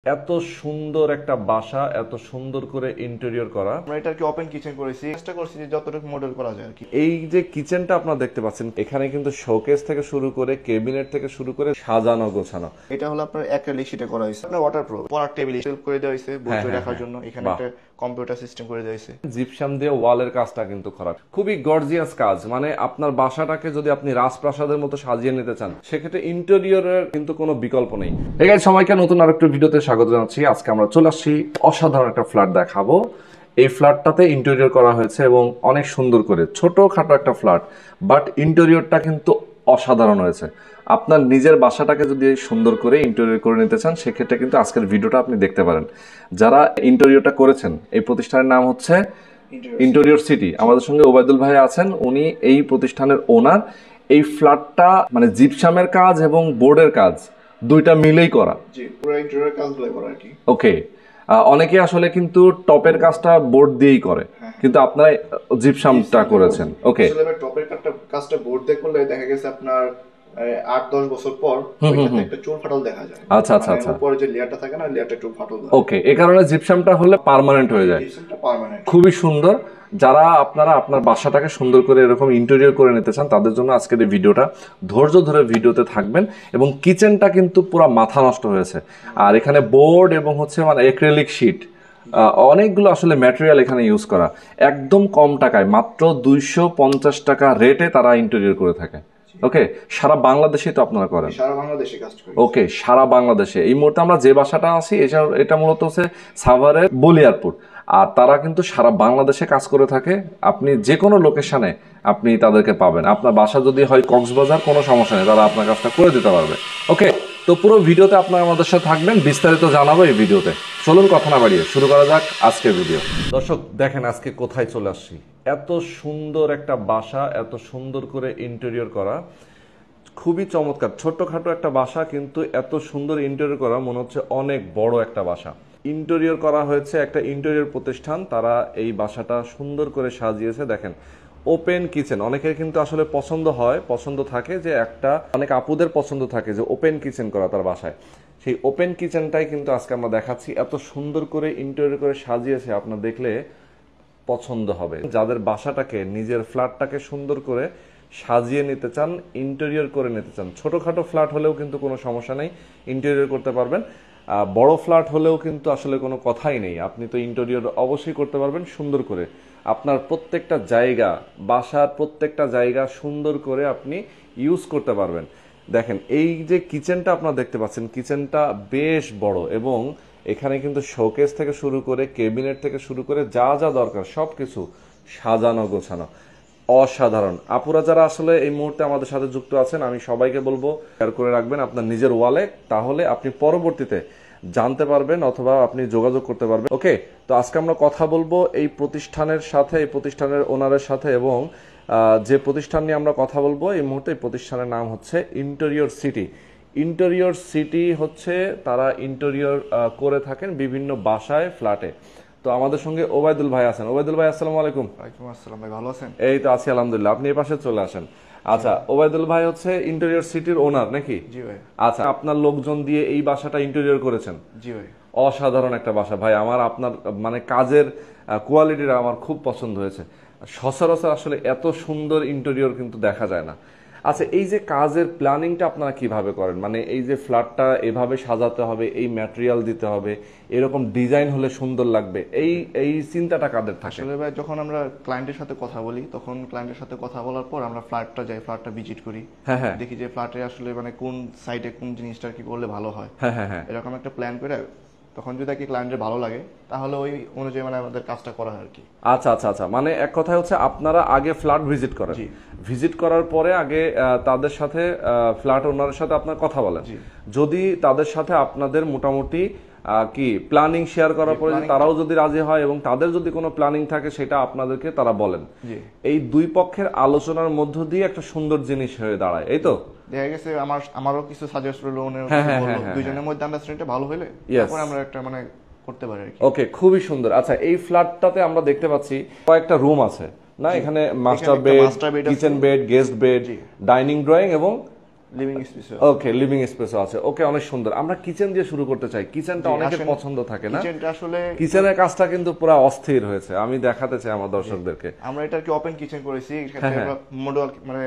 এত সুন্দর একটা বাসা, এত সুন্দর করে ইন্টেরিয়র করা। আমরা এটা কি ওপেন কিচেন করেছি, চেষ্টা করছি যে যতটুকু মডেল করা যায় আর কি। এই যে কিচেনটা আপনারা দেখতে পাচ্ছেন, এখানে কিন্তু শোকেস থেকে শুরু করে কেবিনেট থেকে শুরু করে সাজানো গোছানো। এটা হলো আপনার অ্যাক্রিলিক শীটে করা হয়েছে, আপনার ওয়াটারপ্রুফ। পড়ার টেবিল সেলফ করে দেওয়া হয়েছে বই রাখার জন্য, এখানে একটা কম্পিউটার সিস্টেম করে দেওয়া হয়েছে। জিপসাম দিয়ে ওয়ালের কাজটা কিন্তু করা খুবই গর্জিয়াস কাজ। মানে আপনার বাসাটাকে যদি আপনি রাজপ্রাসাদের মতো সাজিয়ে নিতে চান, সেক্ষেত্রে ইন্টেরিয়রের কিন্তু কোনো বিকল্প নেই। এই গাইস, সবাইকে নতুন আরেকটা ভিডিওতে স্বাগত জানাচ্ছি। আজকে আমরা চলে আসছি অসাধারণ একটা ফ্ল্যাট দেখাবো। এই ফ্ল্যাটটাতে ইন্টেরিয়র করা হয়েছে এবং অনেক সুন্দর করে, ছোটখাটো একটা ফ্ল্যাট, বাট ইন্টেরিয়রটা কিন্তু অসাধারণ হয়েছে। আপনার নিজের বাসাটাকে যদি সুন্দর করে ইন্টেরিয়র করে নিতে চান, সেক্ষেত্রে কিন্তু আজকের ভিডিওটা আপনি দেখতে পারেন। যারা ইন্টেরিয়রটা করেছেন, এই প্রতিষ্ঠানের নাম হচ্ছে ইন্টেরিয়র সিটি। আমাদের সঙ্গে ওবায়দুল ভাই আছেন, উনি এই প্রতিষ্ঠানের ওনার। এই ফ্ল্যাটটা মানে জিপসামের কাজ এবং বোর্ডের কাজ দুইটা মিলেই করা। জি, পুরো ইন্টেরিয়র কাজগুলো করা আর কি। ওকে, অনেকে আসলে কিন্তু টপের কাজটা বোর্ড দিয়েই করে, কিন্তু আপনারা জিপসামটা করেছেন। ওকে, আসলে টপের কাজটা বোর্ড দিয়ে করলে দেখা গেছে আপনার 8-10 বছর পর ওইটাতে একটা চুল ফাটল দেখা যায়। আচ্ছা আচ্ছা আচ্ছা, উপরে যে লেয়ারটা থাকে না, লেয়ারটা একটু ফাটল দেয়। ওকে, এই কারণে জিপসামটা হলে পার্মানেন্ট হয়ে যায়। ডিজাইনটা পার্মানেন্ট। খুবই সুন্দর। যারা আপনারা আপনার বাসাটাকে সুন্দর করে এরকম ইন্টেরিয়র করে নিতে চান, তাদের জন্য আজকের এই ভিডিওটা। ধৈর্য ধরে ভিডিওতে থাকবেন। এবং কিচেনটা কিন্তু পুরো মাথা নষ্ট হয়েছে। আর এখানে বোর্ড এবং হচ্ছে মানে অ্যাক্রিলিক শীট, অনেকগুলো আসলে ম্যাটেরিয়াল এখানে ইউজ করা। একদম কম টাকায়, মাত্র 250 টাকা রেটে তারা ইন্টেরিয়র করে থাকে। ওকে, সারা বাংলাদেশে তো আপনারা করেন? সারা বাংলাদেশে কাজ করি। ওকে, সারা বাংলাদেশে। এই মুহূর্তে আমরা যে বাসাটা আছি, এটা মূলত হচ্ছে সাভারের বলিয়ারপুর। আর তারা কিন্তু সারা বাংলাদেশে কাজ করে থাকে। আপনি যে কোনো লোকেশনে আপনি তাদেরকে পাবেন। আপনার বাসা যদি হয় কক্সবাজার, কোনো সমস্যা নেই, তারা আপনার কাজটা করে দিতে পারবে। ওকে, তো পুরো ভিডিওতে আপনারা আমাদের সাথে থাকবেন, বিস্তারিত জানাবো এই ভিডিওতে। চলুন কথা না বাড়িয়ে শুরু করা যাক আজকের ভিডিও। দর্শক দেখেন আজকে কোথায় চলে আসছি। এত সুন্দর একটা বাসা, এত সুন্দর করে ইন্টেরিয়র করা, খুবই চমৎকার। ছোট্টখাটো একটা বাসা, কিন্তু এত সুন্দর ইন্টেরিয়র করা, মনে হচ্ছে অনেক বড় একটা বাসা। ইন্টেরিয়র করা হয়েছে একটা ইন্টেরিয়র প্রতিষ্ঠান, তারা এই বাসাটা সুন্দর করে সাজিয়েছে। দেখেন, ওপেন কিচেন অনেকের কিন্তু আসলে পছন্দ থাকে যে একটা, অনেক আপুদের পছন্দ থাকে যে ওপেন কিচেন করা তার বাসায়। সেই ওপেন কিচেনটাই কিন্তু আজকে আমরা দেখাচ্ছি। এত সুন্দর করে ইন্টেরিয়র করে সাজিয়েছে, আপনার দেখলে পছন্দ হবে। যাদের বাসাটাকে, নিজের ফ্ল্যাটটাকে সুন্দর করে সাজিয়ে নিতে চান, ইন্টেরিয়র করে নিতে চান, ছোটখাটো ফ্ল্যাট হলেও কিন্তু কোনো সমস্যা নেই, ইন্টেরিয়র করতে পারবেন। বড় ফ্ল্যাট হলেও কিন্তু আসলে কোনো কথাই নেই, আপনি তো ইন্টেরিয়র অবশ্যই করতে পারবেন সুন্দর করে। আপনার প্রত্যেকটা জায়গা, বাসার প্রত্যেকটা জায়গা সুন্দর করে আপনি ইউজ করতে পারবেন। দেখেন, এই যে কিচেনটা আপনারা দেখতে পাচ্ছেন, কিচেনটা বেশ বড় এবং এখানে কিন্তু শোকেস থেকে শুরু করে কেবিনেট থেকে শুরু করে যা যা দরকার সবকিছু সাজানো গোছানো, অসাধারণ। আপুরা যারা আসলে এই মুহূর্তে আমাদের সাথে যুক্ত আছেন, আমি সবাইকে বলবো শেয়ার করে রাখবেন আপনার নিজের ওয়ালে, তাহলে আপনি পরবর্তীতে জানতে পারবেন অথবা আপনি যোগাযোগ করতে পারবেন। ওকে, তো আজকে আমরা কথা বলবো এই প্রতিষ্ঠানের সাথে, এই প্রতিষ্ঠানের ওনারের সাথে, এবং যে প্রতিষ্ঠান নিয়ে আমরা কথা বলবো এই মুহূর্তে, এই প্রতিষ্ঠানের নাম হচ্ছে ইন্টেরিয়র সিটি। ইন্টেরিয়র সিটি হচ্ছে, তারা ইন্টেরিয়র করে থাকেন বিভিন্ন বাসায়, ফ্ল্যাটে। তো আমাদের সঙ্গে ওবায়দুল ভাই আছেন। ওবায়দুল ভাই, আসসালামু আলাইকুম। ওয়ালাইকুম আসসালাম ভাই, ভালো আছেন? এই তো আছি আলহামদুলিল্লাহ। আপনি এই পাশে চলে আসেন। আচ্ছা, ওবায়দুল ভাই হচ্ছে ইন্টেরিয়র সিটির ওনার নাকি? জি ভাই। আচ্ছা, আপনার লোকজন দিয়ে এই বাসাটা ইন্টেরিয়র করেছেন? জি ভাই। অসাধারণ একটা বাসা ভাই। আমার আপনার মানে কাজের কোয়ালিটিটা আমার খুব পছন্দ হয়েছে। সচরাচর আসলে এত সুন্দর ইন্টেরিয়র কিন্তু দেখা যায় না। আচ্ছা, এই যে কাজের প্ল্যানিংটা আপনারা কিভাবে করেন? মানে এই যে ফ্ল্যাটটা এভাবে সাজাতে হবে, এই ম্যাটেরিয়াল দিতে হবে, এরকম ডিজাইন হলে সুন্দর লাগবে, এই এই চিন্তাটা কাদের থাকে? আসলে ভাই, যখন আমরা ক্লায়েন্টের সাথে কথা বলি, তখন ক্লায়েন্টের সাথে কথা বলার পর আমরা ফ্ল্যাটটা যাই, ফ্ল্যাটটা ভিজিট করি। হ্যাঁ হ্যাঁ, দেখি যে ফ্ল্যাটে আসলে মানে কোন সাইডে কোন জিনিসটা কি করলে ভালো হয়। হ্যাঁ হ্যাঁ হ্যাঁ, এরকম একটা প্ল্যান করে তখন যদি কি ক্লায়েন্টের ভালো লাগে, তাহলে ওই অনুযায়ী মানে আমাদের কাজটা করা হয় আর কি। আচ্ছা আচ্ছা আচ্ছা, মানে এক কথায় হচ্ছে আপনারা আগে ফ্ল্যাট ভিজিট করেন, জি। ভিজিট করার পরে আগে তাদের সাথে, ফ্ল্যাট ওনারের সাথে আপনার কথা বলেন। জি। যদি তাদের সাথে আপনাদের মোটামুটি কি প্ল্যানিং শেয়ার করার পরে তারাও যদি রাজি হয় এবং তাদের যদি কোনো প্ল্যানিং থাকে, সেটা আপনাদেরকে তারা বলেন। জি। এই দুই পক্ষের আলোচনার মধ্য দিয়ে একটা সুন্দর জিনিস হয়ে দাঁড়ায়, এই তো? দেখা গেছে আমারও কিছু সাজেস্ট হলো, দুইজনের মধ্যে আন্ডারস্ট্যান্ডিংটা ভালো হলে তারপর আমরা একটা মানে করতে পারি আর কি। ওকে, খুবই সুন্দর। আচ্ছা, এই ফ্ল্যাটটাতে আমরা দেখতে পাচ্ছি কয়েকটা রুম আছে না? এখানে master bed, kitchen bed, guest bed, dining drawing এবং লিভিং স্পেস। ওকে, লিভিং স্পেসও আছে। ওকে, অনেক সুন্দর। আমরা কিচেন দিয়ে শুরু করতে চাই। কিচেনটা অনেকের পছন্দ থাকে না? কিচেনটা আসলে কিচেনের কাজটা কিন্তু পুরো অস্থির হয়েছে, আমি দেখাতে চাই আমার দর্শকদেরকে। আমরা এটা কি ওপেন কিচেন করেছি, এখানে আমরা মডেল মানে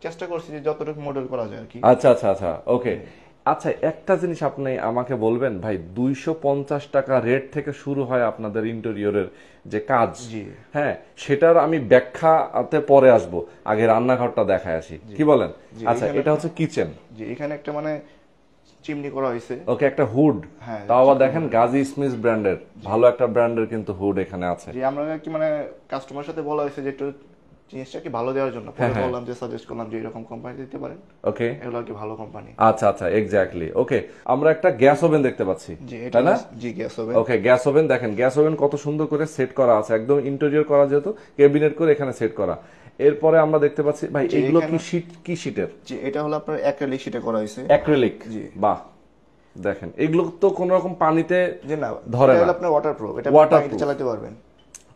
চেষ্টা করছি যে যতটুকু মডেল করা যায় আর কি। আচ্ছা আচ্ছা আচ্ছা, ওকে। আচ্ছা, একটা জিনিস আপনি আমাকে বলবেন ভাই, 250 টাকা রেট থেকে শুরু হয় আপনাদের ইন্টেরিয়রের যে কাজ, হ্যাঁ, সেটার আমি ব্যাখ্যাতে পরে আসবো, আগে রান্নাঘরটা দেখায় আসি, কি বলেন? আচ্ছা, এটা হচ্ছে কিচেন। জি, এখানে একটা মানে চিমনি করা হয়েছে। ওকে, একটা হুড। তাও আবার দেখেন গাজী স্মিথ ব্র্যান্ডের, ভালো একটা ব্র্যান্ডের কিন্তু হুড এখানে আছে। জি, আমরা কি মানে কাস্টমার সাথে বলা হয়েছে যে একটু জিনিসটা কি ভালো দেওয়ার জন্য পরে বললাম যে সাজেস্ট করলাম যে এরকম কোম্পানি দিতে পারেন। ওকে, এগুলো কি ভালো কোম্পানি। আচ্ছা আচ্ছা, এক্স্যাক্টলি। ওকে, আমরা একটা গ্যাস ওভেন দেখতে পাচ্ছি, তাই না? জি, গ্যাস ওভেন। ওকে, গ্যাস ওভেন দেখেন, গ্যাস ওভেন কত সুন্দর করে সেট করা আছে, একদম ইন্টেরিয়র করা, যেহেতু ক্যাবিনেট করে এখানে সেট করা। এরপরে আমরা দেখতে পাচ্ছি ভাই, এগুলো কি শীট, কি শীটের? জি, এটা হলো আপনার অ্যাক্রিলিক শীটে করা হয়েছে। অ্যাক্রিলিক, বাহ। দেখেন, এগুলো তো কোন রকম পানিতে যে না ধরে না, আপনার ওয়াটারপ্রুফ, এটা পানিতে চালাতে পারবেন।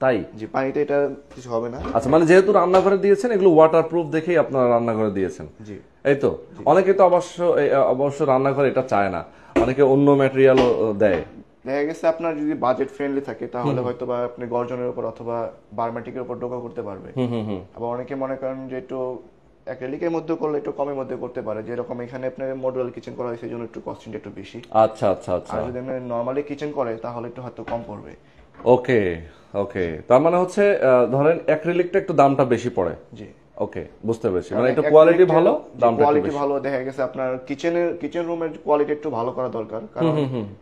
তাই? জি, পানিতে এটা কিছু হবে না। আচ্ছা, মানে যেহেতু রান্নাঘরে দিয়েছেন, এগুলো ওয়াটারপ্রুফ দেখেই আপনারা রান্নাঘরে দিয়েছেন। জি, এই তো। অনেকে তো অবশ্য রান্নাঘরে এটা চায় না, অনেকে অন্য ম্যাটেরিয়ালও দেয়। দেখা গেছে আপনার যদি বাজেট ফ্রেন্ডলি থাকে তাহলে হয়তো বা আপনি গর্জনের উপর অথবা বার্মাটিকের উপর ডোকা করতে পারবে। আবার অনেকে মনে করেন যে একটু অ্যাক্রিলিকের মধ্যে করলে একটু কমের মধ্যে করতে পারে, যেরকম এখানে আপনার মডুলার কিচেন করা হয়েছে, জন্য একটু কস্টিংটা একটু বেশি। আচ্ছা আচ্ছা আচ্ছা। আর যদি নরমালি কিচেন করে তাহলে একটু হয়তো কম পড়বে। ওকে ওকে, তার মানে হচ্ছে ধরেন অ্যাক্রিলিকটা একটু দামটা বেশি পড়ে। জি, ওকে, বুঝতে পেরেছি। মানে একটু কোয়ালিটি ভালো, দামটা কোয়ালিটি ভালো। দেখা গেছে আপনার কিচেন রুমের কোয়ালিটি একটু ভালো করা দরকার, কারণ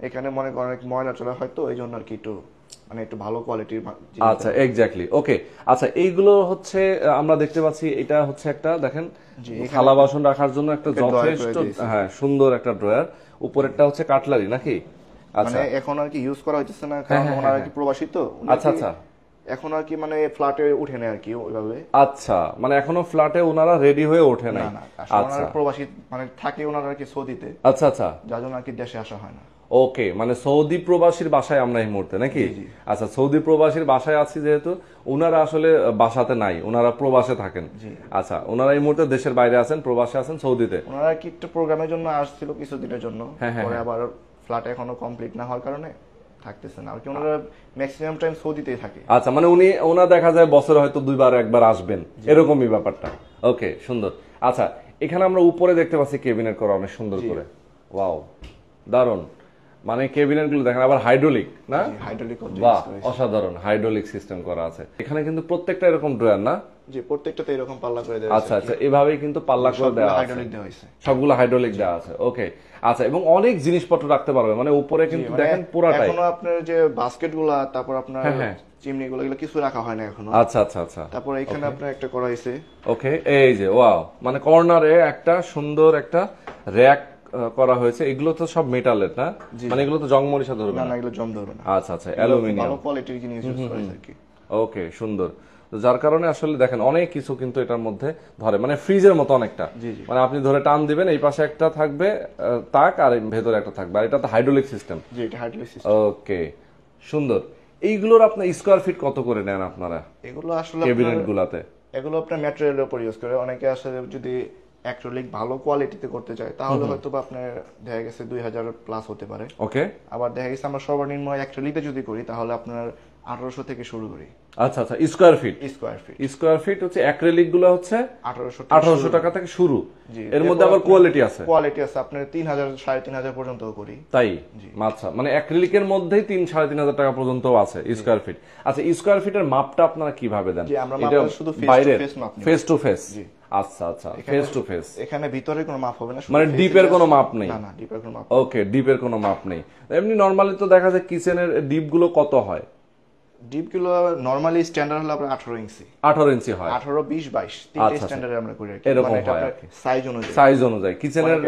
এখানে মনে করেন ময়লা চলা হয়তো, এই জন্য আর কি একটু মানে একটু ভালো কোয়ালিটির। আচ্ছা, এক্স্যাক্টলি। ওকে, আচ্ছা, এইগুলো হচ্ছে আমরা দেখতে পাচ্ছি, এটা হচ্ছে একটা দেখেন থালা বাসন রাখার জন্য একটা যথেষ্ট, হ্যাঁ, সুন্দর একটা ড্রয়ার। উপরেরটা হচ্ছে কাটলারি নাকি? মানে এখন আর কি ইউজ করা হইতেছে না, কারণ ওনারা কি প্রবাসী তো। আচ্ছা আচ্ছা, এখন আর কি মানে ফ্ল্যাটে উঠে না আর কি ওইভাবে। আচ্ছা, মানে এখনো ফ্ল্যাটে ওনারা রেডি হয়ে ওঠে না। আচ্ছা, প্রবাসী মানে থাকে ওনারা আর কি সৌদিতে। আচ্ছা আচ্ছা, যার জন্য আর কি দেশে আসা হয় না। ওকে, মানে সৌদি প্রবাসীর বাসায় আমরা এই মুহূর্তে নাকি? আচ্ছা, সৌদি প্রবাসীর বাসায় আছি যেহেতু, ওনারা আসলে বাসাতে নাই, ওনারা প্রবাসে থাকেন। আচ্ছা, ওনারা এই মুহূর্তে দেশের বাইরে আছেন, প্রবাসে আছেন সৌদিতে। ওনারা কি একটা প্রোগ্রামের জন্য আসছিল কিছুদিনের জন্য, পরে আবার ফ্ল্যাট এখনো কমপ্লিট না হওয়ার কারণে থাকতেছে না আর কি। ওনারা ম্যাক্সিমাম টাইম সৌদিতেই থাকে। আচ্ছা, মানে ওনারা দেখা যায় বছরে হয়তো দুইবার একবার আসবেন, এরকমই ব্যাপারটা। ওকে, সুন্দর। আচ্ছা, এখানে আমরা উপরে দেখতে পাচ্ছি ক্যাবিনেট করা অনেক সুন্দর করে। ওয়াও, দারুন। মানে ক্যাবিনেট গুলো দেখেন আবার হাইড্রোলিক, না? হাইড্রোলিক, বাহ, অসাধারণ হাইড্রোলিক সিস্টেম করা আছে এখানে, কিন্তু প্রত্যেকটা এরকম ড্রয়ার না? জি, প্রত্যেকটাতে এরকম পাল্লা করে দেওয়া আছে। আচ্ছা আচ্ছা, এভাবেই কিন্তু পাল্লা করে দেওয়া আছে, হাইড্রোলিক দেওয়া আছে, সবগুলো হাইড্রোলিক দেওয়া আছে। ওকে, আচ্ছা, এবং অনেক জিনিসপত্র রাখতে পারবে, মানে উপরে কিন্তু দেখেন পুরাটাই। এখনো আপনার যে বাস্কেট গুলা, তারপর আপনার চিমনি গুলো, এগুলো কিছু রাখা হয় না এখনো। আচ্ছা আচ্ছা আচ্ছা, তারপর এখানে আপনার একটা করা হয়েছে। ওকে, এই যে ওয়াও, মানে কর্নারে একটা সুন্দর একটা র‍্যাক করা হয়েছে। এগুলো তো সব মেটালের না? মানে এগুলো তো জং মরিচা ধরবে না? না, এগুলো জং ধরবে না। আচ্ছা আচ্ছা, অ্যালুমিনিয়াম, ভালো কোয়ালিটির জিনিস ইউজ করা হয়েছে আর কি। ওকে, সুন্দর। যার কারণে আসলে দেখেন অনেক কিছু কিন্তু এটার মধ্যে ধরে, মানে ফ্রিজের মতো অনেকটা। মানে আপনি ধরে টান দিবেন, এই পাশে একটা থাকবে তাক, আর ভেতরে একটা থাকবে, আর এটা তো হাইড্রোলিক সিস্টেম। জি, এটা হাইড্রোলিক সিস্টেম। ওকে, সুন্দর। এইগুলোর আপনার স্কয়ার ফিট কত করে নেন আপনারা এগুলো আসলে ক্যাবিনেট গুলাতে? এগুলো আপনার ম্যাটেরিয়ালের উপর ইউজ করে। অনেকে আসলে যদি অ্যাক্রিলিক ভালো কোয়ালিটিতে করতে চায় তাহলে হয়তো বা আপনার দেখা গেছে 2000 প্লাস হতে পারে। ওকে, আবার দেখা গেছে আমরা সর্বনিম্ন অ্যাক্রিলিকে যদি করি তাহলে আপনার 1800 থেকে শুরু করি। আচ্ছা আচ্ছা, স্কয়ার ফিট। স্কয়ার ফিট হচ্ছে অ্যাক্রিলিক গুলো হচ্ছে 1800 টাকা থেকে শুরু। এর এর মধ্যে আবার কোয়ালিটি আছে আপনার 3000 3500 পর্যন্ত করি। তাই? আচ্ছা, মানে অ্যাক্রিলিকের মধ্যেই 3-3500 টাকা পর্যন্ত আছে স্কয়ার ফিট। আচ্ছা, স্কয়ার ফিটের মাপটা আপনারা কিভাবে দেন? এটা শুধু ফেস টু ফেস। আচ্ছা আচ্ছা, ফেস টু ফেস। এখানে ভিতরে কোনো মাপ হবে না, মানে ডিপের কোনো মাপ নেই? না না, ডিপের কোনো মাপ। ওকে, ডিপের কোনো মাপ নেই। এমনি নরমালি তো দেখা যায় কিচেনের ডিপ গুলো কত হয়? ডিপ গুলো নরমালি স্ট্যান্ডার্ড হলো আপনার 18 ইঞ্চি। 18 ইঞ্চি হয়? 18, 20, 22 তিনটে স্ট্যান্ডার্ডে আমরা করি। এরকম হয় সাইজ অনুযায়ী। সাইজ অনুযায়ী কিচেনের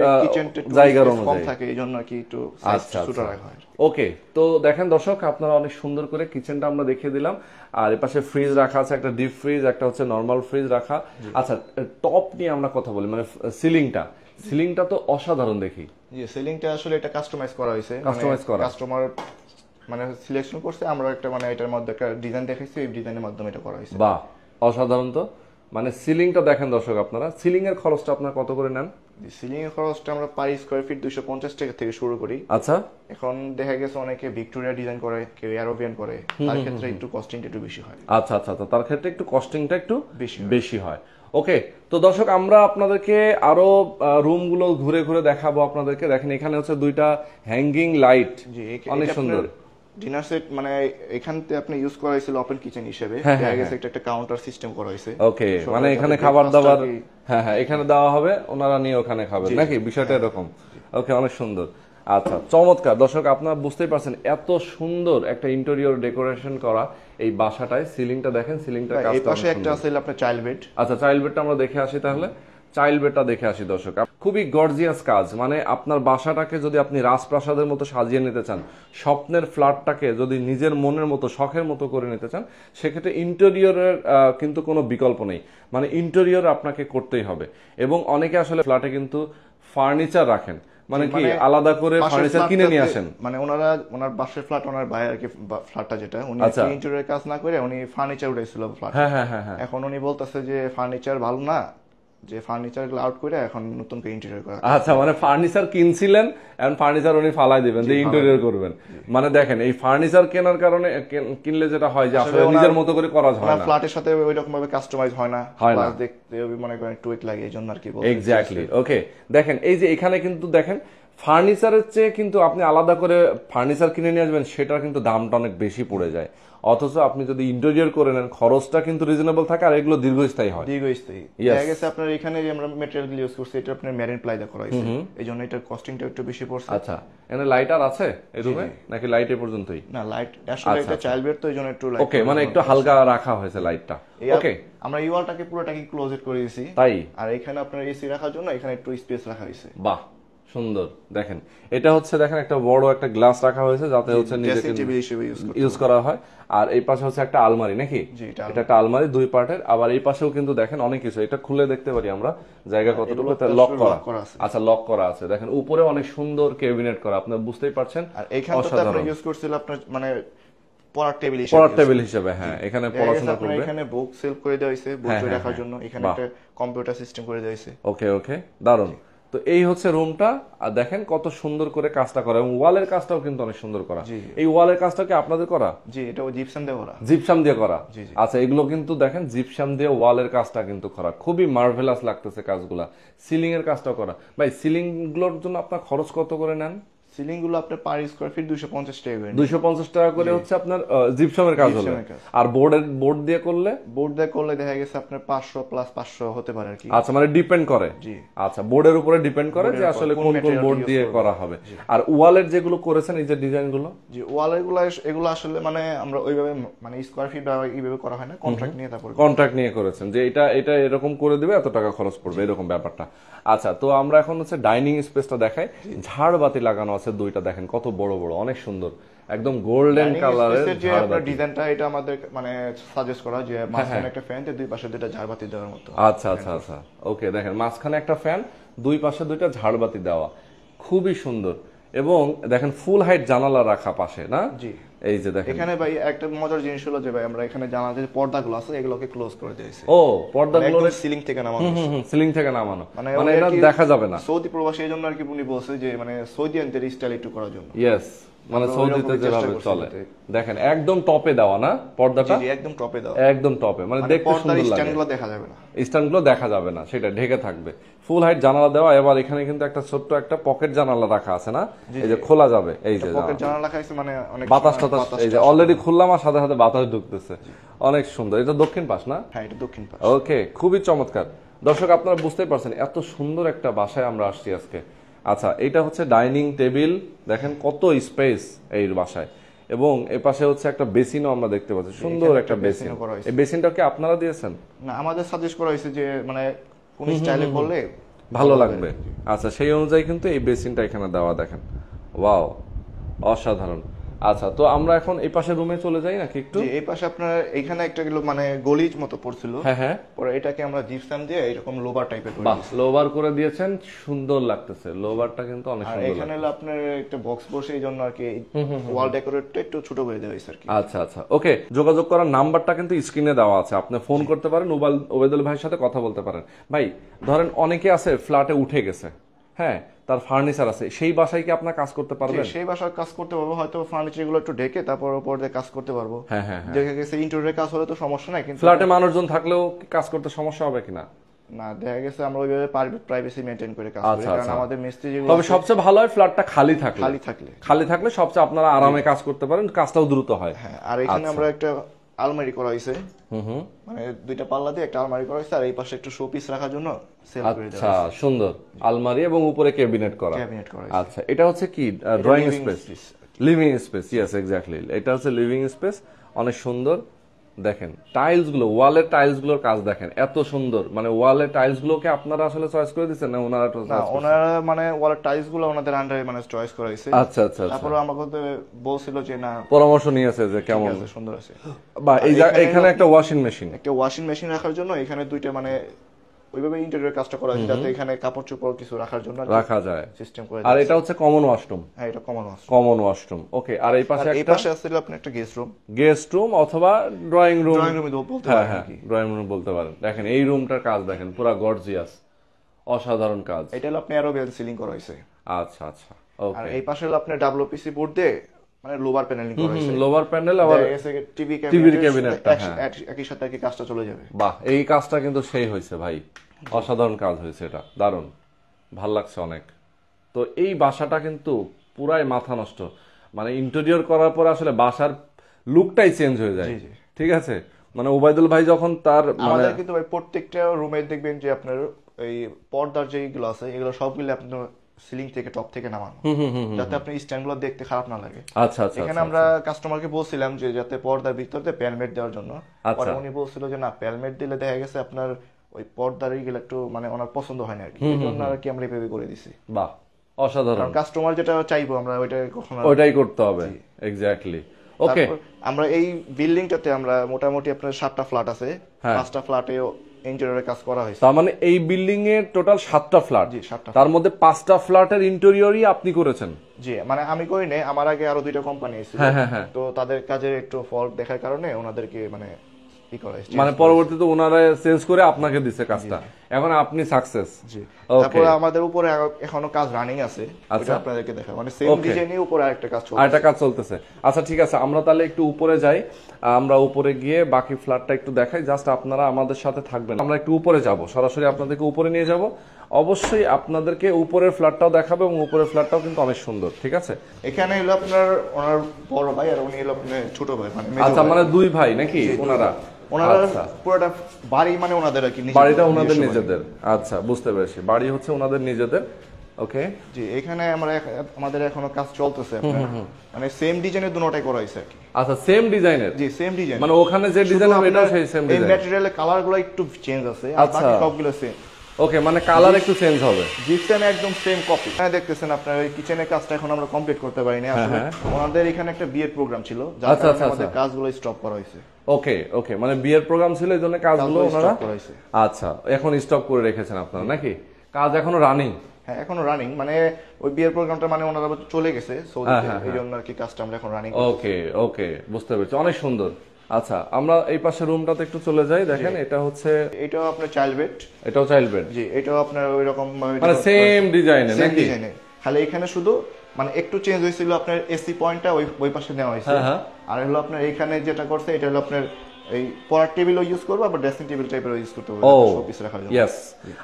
জায়গার অনুযায়ী কম থাকে, এইজন্য কি একটু সাইজ ছোট রাখা হয়। ওকে, তো দেখেন দর্শক, আপনারা অনেক সুন্দর করে কিচেনটা আমরা দেখিয়ে দিলাম। আর এর পাশে ফ্রিজ রাখা আছে, একটা ডিপ ফ্রিজ, একটা হচ্ছে নরমাল ফ্রিজ রাখা। আচ্ছা, টপ নিয়ে আমরা কথা বলি, মানে সিলিংটা তো অসাধারণ দেখি। জি, সিলিংটা আসলে এটা কাস্টমাইজ করা হয়েছে। কাস্টমার মানে সিলেকশন করছে, আমরা একটা মানে এটার মধ্যে একটা ডিজাইন দেখাইছি, এই ডিজাইনের মাধ্যমে এটা করা হয়েছে। বাহ, অসাধারণ তো। মানে সিলিংটা দেখেন দর্শক, আপনারা সিলিং এর খরচটা আপনারা কত করে নেন? সিলিং এর খরচটা আমরা পার স্কয়ার ফিট 250 টাকা থেকে শুরু করি। আচ্ছা এখন দেখা গেছে অনেকে ভিক্টোরিয়া ডিজাইন করে, কেউ অ্যারোবিয়ান করে, তার ক্ষেত্রে একটু কস্টিংটা একটু বেশি হয়। আচ্ছা আচ্ছা আচ্ছা, তার ক্ষেত্রে একটু কস্টিংটা একটু বেশি বেশি হয়। ওকে, তো দর্শক আমরা আপনাদেরকে আরো রুমগুলো ঘুরে ঘুরে দেখাবো আপনাদেরকে। দেখেন এখানে হচ্ছে দুইটা হ্যাঙ্গিং লাইট, জি অনেক সুন্দর। ডিনার সেট মানে এখানতে আপনি ইউজ করা হয়েছিল ওপেন কিচেন হিসেবে, দেখা গেছে একটা কাউন্টার সিস্টেম করা হয়েছে। ওকে, মানে এখানে খাবার দাবার, হ্যাঁ হ্যাঁ, এখানে দেওয়া হবে, ওনারা নিয়ে ওখানে খাবেন নাকি, বিষয়টা এরকম। ওকে, অনেক সুন্দর। আচ্ছা, চমৎকার। দর্শক আপনারা বুঝতেই পারছেন এত সুন্দর একটা ইন্টেরিয়র ডেকোরেশন করা এই বাসাটায়। সিলিংটা দেখেন, সিলিংটা এই পাশে একটা আছে আপনার চাইল্ড বেড। আচ্ছা, চাইল্ড বেডটা আমরা দেখে আসি তাহলে। চাইল্ড বেডটা দেখে আসি দর্শক। খুবই গর্জিয়াস কাজ, মানে আপনার বাসাটাকে যদি আপনি রাজপ্রাসাদের মতো সাজিয়ে নিতে চান, স্বপ্নের ফ্ল্যাটটাকে যদি নিজের মনের মতো শখের মতো করে নিতে চান, সেক্ষেত্রে ইন্টেরিয়রের কিন্তু কোনো বিকল্প নেই, মানে ইন্টেরিয়র আপনাকে করতেই হবে। এবং অনেকে আসলে ফ্ল্যাটে কিন্তু ফার্নিচার রাখেন, মানে কি আলাদা করে ফার্নিচার কিনে নিয়ে আসেন। মানে ওনার বাসার ফ্ল্যাট, ওনার ভাই আর কি ফ্ল্যাটটা যেটা, উনি ইন্টেরিয়র কাজ না করে উনি ফার্নিচার উঠাইছিল ফ্ল্যাট। হ্যাঁ হ্যাঁ হ্যাঁ হ্যাঁ। এখন উনি বলতেছে যে ফার্নিচার ভালো না, যে ফার্নিচার গুলো আউট করে এখন নতুন করে ইন্টেরিয়র করা। আচ্ছা, মানে ফার্নিচার কিনছিলেন, এখন ফার্নিচার উনি ফালাই দিবেন যে ইন্টেরিয়র করবেন। মানে দেখেন এই ফার্নিচার কেনার কারণে কিনলে যেটা হয় যে আসলে নিজের মতো করে করা যায় না, ফ্ল্যাটের সাথে ওই রকম ভাবে কাস্টমাইজ হয় না, দেখতে মনে করেন একটু ওয়েট লাগে, এইজন্য আর কি বলছি। এক্স্যাক্টলি। ওকে, দেখেন এই যে এখানে কিন্তু দেখেন ফার্নিচারের চেয়ে কিন্তু আপনি আলাদা করে ফার্নিচার কিনে নিয়ে আসবেন, সেটার কিন্তু দামটা অনেক বেশি পড়ে যায়। অথচ আপনি যদি ইন্টেরিয়র করে নেন, খরচটা কিন্তু রিজনেবল থাকে আর এগুলো দীর্ঘস্থায়ী হয়। দীর্ঘস্থায়ী দেখা গেছে আপনার এখানে যে আমরা ম্যাটেরিয়াল গুলো ইউজ করছি, এটা আপনার মেরিন প্লাই দিয়ে করা হয়েছে, এইজন্য এটার কস্টিংটা একটু বেশি পড়ছে। আচ্ছা, এখানে লাইট আর আছে এই রুমে নাকি লাইট এ পর্যন্তই? না, লাইট আসলে এটা চাইল্ড বেড তো, এইজন্য একটু লাইট। ওকে, মানে একটু হালকা রাখা হয়েছে লাইটটা। ওকে, আমরা এই ওয়ালটাকে পুরোটাকে ক্লোজড করে দিয়েছি, তাই। আর এখানে আপনার এসি রাখার জন্য এখানে একটু স্পেস রাখা হয়েছে। বাহ, সুন্দর। দেখেন এটা হচ্ছে, দেখেন একটা বড় একটা গ্লাস রাখা হয়েছে যাতে হচ্ছে নিজেকে ইউজ করা হয়। আর এই পাশে হচ্ছে একটা আলমারি নাকি, এটা একটা আলমারি দুই পার্টের। আবার এই পাশেও কিন্তু দেখেন অনেক কিছু, এটা খুলে দেখতে পারি আমরা জায়গা কতটুকু, লক করা। আচ্ছা, লক করা আছে। দেখেন উপরে অনেক সুন্দর ক্যাবিনেট করা, আপনারা বুঝতেই পারছেন। আর এখানটাতে আমরা ইউজ করছিল আপনার মানে পড়ার টেবিল হিসেবে। হ্যাঁ, এখানে পড়াশোনা করবে। এখানে বুক সেলফ করে দেওয়া হয়েছে, বুক রাখার জন্য এখানে একটা কম্পিউটার সিস্টেম করে দেওয়া হয়েছে। ওকে ওকে, দারুণ। তো এই হচ্ছে রুমটা, আর দেখেন কত সুন্দর করে কাজটা করা, এবং ওয়ালের কাজটাও কিন্তু অনেক সুন্দর করা। এই ওয়ালের কাজটা কি আপনাদের করা? জি, এটা জিপসাম দিয়ে করা। জিপসাম দিয়ে করা। আচ্ছা, এগুলো কিন্তু দেখেন জিপসাম দিয়ে ওয়ালের কাজটা কিন্তু করা, খুবই মার্ভেলাস লাগতেছে কাজগুলা। সিলিং এর কাজটাও করা। ভাই, সিলিং গুলোর জন্য আপনার খরচ কত করে নেন? সিলিং গুলো আপনার পার স্কয়ার ফিট 250 টাকা করে। 250 টাকা করে হচ্ছে আপনার জিপসামের কাজ হলো। আর বোর্ড দিয়ে করলে দেখা গেছে আপনার 500 প্লাস 500 হতে পারে আর কি। আচ্ছা, মানে ডিপেন্ড করে। জি, আচ্ছা, বোর্ডের উপরে ডিপেন্ড করে যে আসলে কোন কোন বোর্ড দিয়ে করা হবে। আর ওয়ালের যেগুলো করেছেন এই যে ডিজাইন গুলো, জি ওয়ালের এগুলো আসলে মানে আমরা ওইভাবে মানে স্কয়ার ফিট বা এইভাবে করা হয় না, কন্ট্রাক্ট নিয়ে তারপর কন্ট্রাক্ট নিয়ে করেছেন যে এটা এরকম করে দিবে, এত টাকা খরচ পড়বে, এরকম ব্যাপারটা। আচ্ছা, তো আমরা এখন হচ্ছে ডাইনিং স্পেসটা দেখাই। ঝাড়বাতি লাগানো আছে দুইটা, দেখেন কত বড় বড়, অনেক সুন্দর, একদম গোল্ডেন কালারের যে আপনার ডিজাইনটা, এটা আমাদের মানে সাজেস্ট করা যে মাঝখানে একটা ফ্যান, দুই পাশে দুইটা ঝাড়বাতি দেওয়ার মতো। আচ্ছা আচ্ছা আচ্ছা, ওকে। দেখেন মাঝখানে একটা ফ্যান, দুই পাশে দুইটা ঝাড়বাতি দেওয়া, খুবই সুন্দর। এবং দেখেন ফুল হাইট জানালা রাখা পাশে, না? জি, এই যে দেখেন এখানে ভাই একটা মজার জিনিস হলো যে ভাই আমরা এখানে জানালার যে পর্দাগুলো আছে এগুলোকে ক্লোজ করে দিয়েছি। ও, পর্দাগুলো সিলিং থেকে নামানো। সিলিং থেকে নামানো, মানে এটা দেখা যাবে না। সৌদি প্রবাসী এই জন্য আর কি উনি বলছে যে মানে সৌদিয়ানদের স্টাইল একটু করার জন্য। ইয়েস, মানে সৌদিতে যেভাবে চলে। দেখেন একদম টপে দেওয়া না পর্দাটা? জি, একদম টপে দেওয়া, একদম টপে, মানে দেখতে সুন্দর লাগে। স্ট্যান্ডগুলো দেখা যাবে না, স্ট্যান্ডগুলো দেখা যাবে না, সেটা ঢেকে থাকবে। ফুল হাইট জানালা দেওয়া। এবার এখানে কিন্তু একটা ছোট্ট একটা পকেট জানালা রাখা আছে, না? এই যে খোলা যাবে, এই যে পকেট জানালা রাখা আছে, মানে অনেক বাতাস, এই যে অলরেডি খুললাম আর সাথে সাথে বাতাস ঢুকতেছে, অনেক সুন্দর। এটা দক্ষিণ পাশ, না? হ্যাঁ, এটা দক্ষিণ পাশ। ওকে, খুবই চমৎকার। দর্শক আপনারা বুঝতেই পারছেন এত সুন্দর একটা বাসায় আমরা আসছি আজকে। আচ্ছা, এটা হচ্ছে ডাইনিং টেবিল, দেখেন কত স্পেস এই বাসায়। এবং এ পাশে হচ্ছে একটা বেসিনও আমরা দেখতে পাচ্ছি, সুন্দর একটা বেসিন। এই বেসিনটা কি আপনারা দিয়েছেন? না, আমাদের সাজেস্ট করা হয়েছে যে মানে কোন স্টাইলে করলে ভালো লাগবে। আচ্ছা, সেই অনুযায়ী কিন্তু এই বেসিনটা এখানে দেওয়া, দেখেন ওয়াও, অসাধারণ। আচ্ছা, তো আমরা এখন এই পাশে রুমে চলে যাই নাকি একটু? জি, এই পাশে আপনার এখানে একটা গেল মানে গলির মতো পড়ছিল, হ্যাঁ হ্যাঁ, পরে এটাকে আমরা জিপসাম দিয়ে এরকম লোবার টাইপের করে বাহ, দিয়েছি। লোভার করে দিয়েছেন, সুন্দর লাগতেছে, লোভারটা কিন্তু অনেক আর সুন্দর এখানে হলো আপনার একটা বক্স বসে, এই জন্য আর কি ওয়াল ডেকোরেটটা একটু ছোট করে দেওয়া হয়েছে আর কি। আচ্ছা আচ্ছা, ওকে। যোগাযোগ করার নাম্বারটা কিন্তু স্ক্রিনে দেওয়া আছে, আপনি ফোন করতে পারেন, ওবায়দুল ভাইয়ের সাথে কথা বলতে পারেন। ভাই ধরেন অনেকে আছে ফ্ল্যাটে উঠে গেছে, হ্যাঁ, তার ফার্নিচার আছে, সেই বাসায় কি আপনার কাজ করতে পারবেন? সেই বাসার কাজ করতে পারবো, হয়তো ফার্নিচার গুলো একটু ঢেকে তারপর উপর দিয়ে কাজ করতে পারবো। হ্যাঁ হ্যাঁ হ্যাঁ। দেখা গেছে ইন্টেরিয়র কাজ হলে তো সমস্যা নাই, কিন্তু ফ্ল্যাটে মানুষজন থাকলেও কি কাজ করতে সমস্যা হবে কিনা? না, দেখা গেছে আমরা ওইভাবে প্রাইভেসি মেনটেন করে কাজ করি, আচ্ছা, কারণ আচ্ছা। আমাদের মিস্ত্রি যেগুলো তবে আছে, সবচেয়ে ভালো হয় ফ্ল্যাটটা খালি থাকলে, খালি থাকলে সবচেয়ে আপনারা আরামে কাজ করতে পারেন, কাজটাও দ্রুত হয়। হ্যাঁ। আর এখানে আমরা একটা আলমারি করা হয়েছে, হুম, মানে দুইটা পাল্লা দিয়ে একটা আলমারি করা হয়েছে, আর এই পাশে একটু শোপিস রাখার জন্য সেল করে দেওয়া আচ্ছা, সুন্দর আলমারি এবং উপরে ক্যাবিনেট করা। ক্যাবিনেট করা হয়েছে। আচ্ছা, এটা হচ্ছে কি drawing living space, space। Living space, yes exactly, এটা হচ্ছে লিভিং স্পেস, অনেক সুন্দর। দেখেন টাইলস গুলো, ওয়ালের টাইলস গুলোর কাজ দেখেন এত সুন্দর, মানে ওয়ালের টাইলস গুলোকে আপনারা আসলে চয়েস করে দিচ্ছেন না ওনারা? না, ওনারা মানে ওয়ালের টাইলস গুলো ওনাদের আন্ডারে মানে চয়েস করা হয়েছে। আচ্ছা আচ্ছা আচ্ছা, তারপরে আমাকে বলছিল যে না, পরামর্শ নিয়েছে যে ঠিক কেমন, আছে, সুন্দর আছে। বা এখানে একটা ওয়াশিং মেশিন, একটা ওয়াশিং মেশিন রাখার জন্য এখানে দুইটা মানে ওইভাবে ইন্টেরিয়র কাজটা করা হয়েছে, যাতে এখানে কাপড় চোপড় কিছু রাখার জন্য রাখা যায় সিস্টেম করে। আর এটা হচ্ছে কমন ওয়াশরুম। হ্যাঁ, এটা কমন আছে। কমন ওয়াশরুম, ওকে। আর এই পাশে এই একটা পাশে আছে আপনার একটা গেস্ট রুম, গেস্ট রুম অথবা ড্রয়িং রুম, ড্রয়িং রুমে বলতে হ্যাঁ পারেন হ্যাঁ, আর কি। ড্রয়িং রুম বলতে পারেন। দেখেন এই রুমটার কাজ দেখেন, পুরো গর্জিয়াস, অসাধারণ কাজ। এটা হলো আপনি অ্যারোবিয়ান সিলিং করা হয়েছে। আচ্ছা আচ্ছা, আর ওকে। এই পাশে হলো আপনার ডাব্লিউপিসি বোর্ড দিয়ে মানে লোভার প্যানেলিং করা হয়েছে। লোভার প্যানেল আবার টিভি ক্যাবিনেটটা, হ্যাঁ। একই সাথে আর কি কাজটা চলে যাবে। বাহ, এই কাজটা কিন্তু সেই হয়েছে ভাই, অসাধারণ কাজ হয়েছে, এটা দারুণ, ভাল লাগছে অনেক। তো এই বাসাটা কিন্তু পুরাই মাথা নষ্ট, মানে ইন্টেরিয়র করার পর আসলে বাসার লুকটাই চেঞ্জ হয়ে যায়। ঠিক আছে, মানে ওবায়দুল ভাই যখন তার মানে আমাদের কিন্তু ভাই প্রত্যেকটা রুমে দেখবেন যে আপনার এই পর্দার যেগুলো আছে এগুলো সবগুলো আপনার সিলিং থেকে টপ থেকে নামানো, যাতে আপনি স্ট্যান্ডগুলো দেখতে খারাপ না লাগে। আচ্ছা আচ্ছা, এখানে আমরা কাস্টমারকে বলছিলাম যে যাতে পর্দার ভিতরে প্যালমেট দেওয়ার জন্য, পরে উনি বলছিল যে না, প্যালমেট দিলে দেখা গেছে আপনার ওই পর্দার এইগুলো একটু মানে ওনার পছন্দ হয় না আর কি, এই জন্য আর কি আমরা এভাবে করে দিছি। বাহ, অসাধারণ। কারণ কাস্টমার যেটা চাইবো আমরা ওইটা কখনো ওইটাই করতে হবে, এক্স্যাক্টলি, ওকে। তারপর আমরা এই বিল্ডিংটাতে আমরা মোটামুটি আপনার 7টা ফ্ল্যাট আছে, 5টা ফ্ল্যাটে ইন্টেরিয়রের কাজ করা হয়েছে। তার মানে এই বিল্ডিং এর টোটাল 7টা ফ্ল্যাট, জি, 7টা। তার মধ্যে 5টা ফ্ল্যাটের ইন্টেরিয়রই আপনি করেছেন? জি, মানে আমি করি নাই, আমার আগে আরো 2টা কোম্পানি এসেছিল, তো তাদের কাজের একটু ফল্ট দেখার কারণে ওনাদেরকে মানে কি করা হয়েছে, মানে পরবর্তীতে ওনারা চেঞ্জ করে আপনাকে দিছে কাজটা, এখন আপনি সাকসেস। জি। তারপরে আমাদের উপরে এখনো কাজ রানিং আছে, ওটা আপনাদেরকে দেখাবো, মানে সেম ডিজাইনের উপরে আরেকটা কাজ চলছে। আরেকটা কাজ চলতেছে, আচ্ছা ঠিক আছে, আমরা তাহলে একটু উপরে যাই, আমরা উপরে গিয়ে বাকি ফ্ল্যাটটা একটু দেখাই, জাস্ট আপনারা আমাদের সাথে থাকবেন। আমরা একটু উপরে যাব, সরাসরি আপনাদেরকে উপরে নিয়ে যাব, অবশ্যই আপনাদেরকে উপরের ফ্ল্যাটটাও দেখাবে, এবং উপরের ফ্ল্যাটটাও কিন্তু অনেক সুন্দর। ঠিক আছে, এখানে হলো আপনার ওনার বড় ভাই আর উনি হলো আপনার ছোট ভাই, মানে মেজো আচ্ছা, ভাই। মানে দুই ভাই নাকি ওনারা? ওনারা পুরোটা বাড়ি মানে ওনাদের আর কি, বাড়িটা ওনাদের নিজেদের, আচ্ছা বুঝতে পেরেছি, বাড়ি হচ্ছে ওনাদের নিজেদের, ওকে। জি, এখানে আমাদের এখনো কাজ চলতেছে আপনার, মানে সেম ডিজাইনের দুটোটাই করা হয়েছে আর কি। আচ্ছা, সেম ডিজাইনের? জি, সেম ডিজাইন, মানে ওখানে যে ডিজাইন হবে এটাও সেই সেম এই ডিজাইন? ম্যাটেরিয়ালের কালারগুলো একটু চেঞ্জ আছে, আর বাকি সবগুলো সেম। ওকে, মানে কালার একটু চেঞ্জ হবে। জিপসাম একদম সেম কপি। এখানে দেখতেছেন আপনার ওই কিচেনের কাজটা এখন আমরা কমপ্লিট করতে পারিনি আসলে, ওনাদের এখানে একটা বিয়ের প্রোগ্রাম ছিল, যার কারণে আমাদের কাজগুলো স্টপ করা হয়েছে। ওকে ওকে, মানে বিয়ের প্রোগ্রাম ছিল এই জন্য কাজগুলো ওনারা, করা হয়েছে। আচ্ছা, এখন স্টপ করে রেখেছেন আপনারা নাকি? কাজ এখনো রানিং? হ্যাঁ, এখনো রানিং, মানে ওই বিয়ের প্রোগ্রামটা মানে ওনারা চলে গেছে সৌদিতে, এই জন্য আর কি কাজটা আমরা এখন রানিং। ওকে ওকে, বুঝতে পেরেছি, অনেক সুন্দর। আচ্ছা, আমরা এই পাশে রুমটাতে একটু চলে যাই, দেখেন এটা হচ্ছে, এটাও আপনার চাইল্ড বেড। এটাও চাইল্ড বেড? জি, এটাও আপনার ওই রকম মানে সেম ডিজাইনের নাকি? খালি এখানে শুধু মানে একটু চেঞ্জ হয়েছিল, আপনার এসি পয়েন্টটা ওই পাশে নেওয়া হয়েছে, আর হলো আপনার এখানে যেটা করছে এটা হলো আপনার এই পড়ার টেবিলও ইউজ করবো, আবার ড্রেসিং টেবিল টাইপের ইউজ করতে পারবো শোপিস রাখার জন্য। ইয়েস।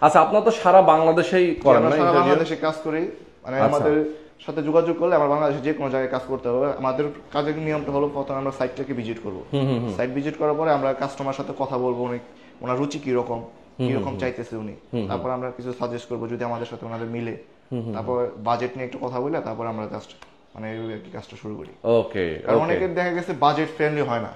আচ্ছা, আপনারা তো সারা বাংলাদেশেই করেন না? আমরা সারা বাংলাদেশে কাজ করি, মানে আমাদের সাথে যোগাযোগ করলে আমার বাংলাদেশে যে কোনো জায়গায় কাজ করতে হবে। আমাদের কাজের নিয়মটা হলো প্রথমে আমরা সাইটটাকে ভিজিট করব, সাইট ভিজিট করার পরে আমরা কাস্টমার সাথে কথা বলবো, ওনার রুচি কিরকম চাইতেছে উনি, তারপর আমরা কিছু সাজেস্ট করবো যদি আমাদের সাথে ওনাদের মিলে, তারপর বাজেট নিয়ে একটু কথা বলে তারপর আমরা জাস্ট মানে কাজটা শুরু করি। ওকে, কারণ অনেকের দেখা গেছে বাজেট ফ্রেন্ডলি হয় না,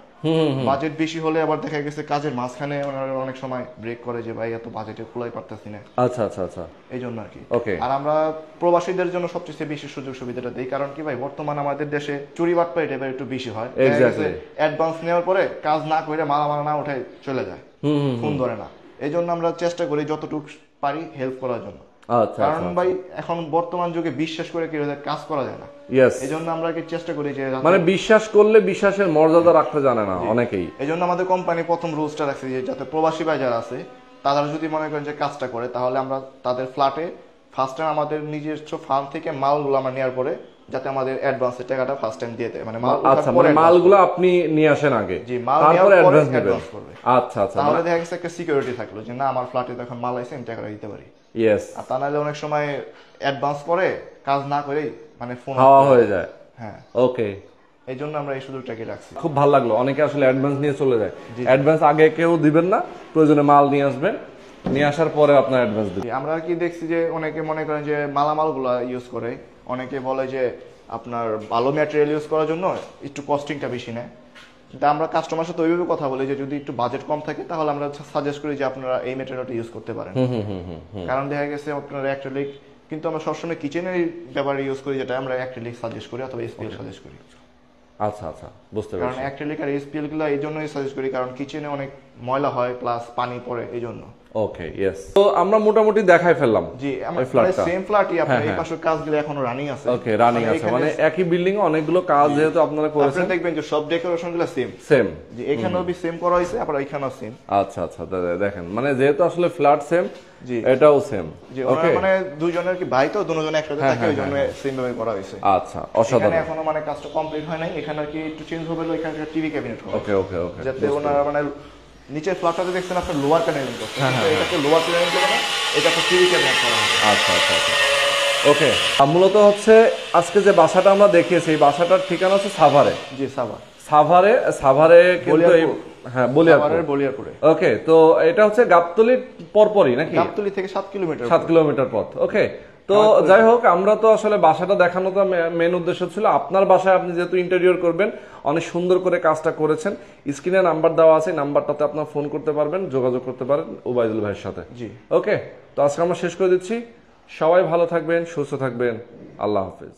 বাজেট বেশি হলে আবার দেখা গেছে কাজের মাঝখানে ওনারা অনেক সময় ব্রেক করে যে ভাই এত বাজেটে খোলাই পারতেছি না, আচ্ছা আচ্ছা আচ্ছা, এই জন্য আর কি। ওকে। আর আমরা প্রবাসীদের জন্য সবচেয়ে বেশি সুযোগ সুবিধাটা দিই, কারণ কি ভাই বর্তমান আমাদের দেশে চুরি বাটপাড়ি টাইপের একটু বেশি হয়। এক্স্যাক্টলি। অ্যাডভান্স নেওয়ার পরে কাজ না করে মালামাল না উঠায় চলে যায়, ফোন ধরে না। এই জন্য আমরা চেষ্টা করি যতটুকু পারি হেল্প করার জন্য। আচ্ছা, কারণ ভাই এখন বর্তমান যুগে বিশ্বাস করে কেউ কাজ করা যায় না, ইয়েস। এই জন্য আমরা কি চেষ্টা করি যে মানে বিশ্বাস করলে বিশ্বাসের মর্যাদা রাখতে জানে না অনেকেই। এই জন্য আমাদের কোম্পানি প্রথম রুলসটা রাখছে যে যাতে প্রবাসী ভাই যারা আছে তারা যদি মনে করেন যে কাজটা করে, তাহলে আমরা তাদের ফ্ল্যাটে ফার্স্ট টাইম আমাদের নিজস্ব ফার্ম থেকে মালগুলো আমরা নেওয়ার পরে যাতে আমাদের অ্যাডভান্সের টাকাটা ফার্স্ট টাইম দিয়ে দেয়, মানে মাল আচ্ছা, মানে মালগুলো আপনি নিয়ে আসেন আগে, জি, মাল তারপর নেওয়ার পরে অ্যাডভান্স নেবেন। অ্যাডভান্স করবে। আচ্ছা আচ্ছা, তাহলে দেখা গেছে একটা সিকিউরিটি থাকলো যে না আমার ফ্ল্যাটে এখন মাল আইছে আমি টাকাটা দিতে পারি। ইয়েস। আর তা নাহলে অনেক সময় অ্যাডভান্স করে কাজ না করেই মানে ফোন হাওয়া হয়ে যায়। হ্যাঁ, ওকে। এই জন্য আমরা এই সুযোগটাকে রাখছি। খুব ভালো লাগলো, অনেকে আসলে অ্যাডভান্স নিয়ে চলে যায়। অ্যাডভান্স আগে কেউ দিবেন না, প্রয়োজনে মাল নিয়ে আসবেন, নিয়ে আসার পরে আপনার অ্যাডভান্স দিবেন। আমরা কি দেখছি যে অনেকে মনে করেন যে মালামালগুলো ইউজ করে, অনেকে বলে যে আপনার ভালো ম্যাটেরিয়াল ইউজ করার জন্য একটু কস্টিংটা বেশি নেয়। কিন্তু আমরা কাস্টমার সাথে ওইভাবে কথা বলি যে যদি একটু বাজেট কম থাকে তাহলে আমরা সাজেস্ট করি যে আপনারা এই ম্যাটেরিয়ালটা ইউজ করতে পারেন। কারণ দেখা গেছে আপনার অ্যাক্রিলিক, কিন্তু আমরা সবসময় কিচেনের ব্যাপারে ইউজ করি যেটা আমরা অ্যাক্রিলিক সাজেস্ট করি অথবা এসপিএল সাজেস্ট করি। আচ্ছা আচ্ছা, বুঝতে কারণ পারছি। অ্যাক্রিলিক আর এসপিএল গুলো এই জন্যই সাজেস্ট করি কারণ কিচেনে অনেক ময়লা হয় প্লাস পানি পড়ে, এই জন্য। ওকে, ইয়েস। তো আমরা মোটামুটি দেখাই ফেললাম জি, এই আমাদের ফ্ল্যাটটা। সেম ফ্ল্যাটই আপনার এই পাশের কাজগুলো এখনো রানিং আছে। ওকে, রানিং আছে, মানে একই বিল্ডিং এ অনেকগুলো কাজ যেহেতু আপনারা করেছেন, আপনারা দেখবেন যে সব ডেকোরেশন গুলো সেম সেম। যে এখানেও বি সেম করা হয়েছে, আবার এখানেও সেম। আচ্ছা আচ্ছা, দেখেন মানে যেহেতু আসলে ফ্ল্যাট সেম, জি, এটাও সেম। যে ওরা মানে দুইজনের কি ভাই তো দুজনে একসাথে থাকে, ওই জন্য সেম ভাবে করা হয়েছে। আচ্ছা, এখানে অসাধারণ। এখনো মানে কাজটা কমপ্লিট হয় নাই, এখানে আর কি একটু চেঞ্জ হবে, এখানে টিভি ক্যাবিনেট হবে। ওকে ওকে ওকে, যাতে ওনারা মানে নিচের ফ্ল্যাটটাতে দেখছেন আপনার লোয়ার প্যানেলিং করছে, এটাকে লোয়ার প্যানেলিং করে না, এটাকে টিভি ক্যাবিনেট করা হবে। আচ্ছা আচ্ছা আচ্ছা, ওকে। মূলত হচ্ছে আজকে যে বাসাটা আমরা দেখিয়েছি, এই বাসাটার ঠিকানা হচ্ছে সাভারে। জি, সাভার। সাভারে কিন্তু এই, হ্যাঁ, বলিয়ারপুরে। ওকে, তো এটা হচ্ছে গাবতলীর পরপরই নাকি? গাবতলী থেকে 7 কিলোমিটার। 7 কিলোমিটার পথ। ওকে, তো যাই হোক, আমরা তো আসলে বাসাটা দেখানো তো মেন উদ্দেশ্য ছিল। আপনার বাসায় আপনি যেহেতু ইন্টেরিয়র করবেন, অনেক সুন্দর করে কাজটা করেছেন। স্ক্রিনে নাম্বার দেওয়া আছে, নাম্বারটাতে আপনার ফোন করতে পারবেন, যোগাযোগ করতে পারেন ওবায়দুল ভাইয়ের সাথে। জি, ওকে, তো আজকে আমরা শেষ করে দিচ্ছি। সবাই ভালো থাকবেন, সুস্থ থাকবেন। আল্লাহ হাফেজ।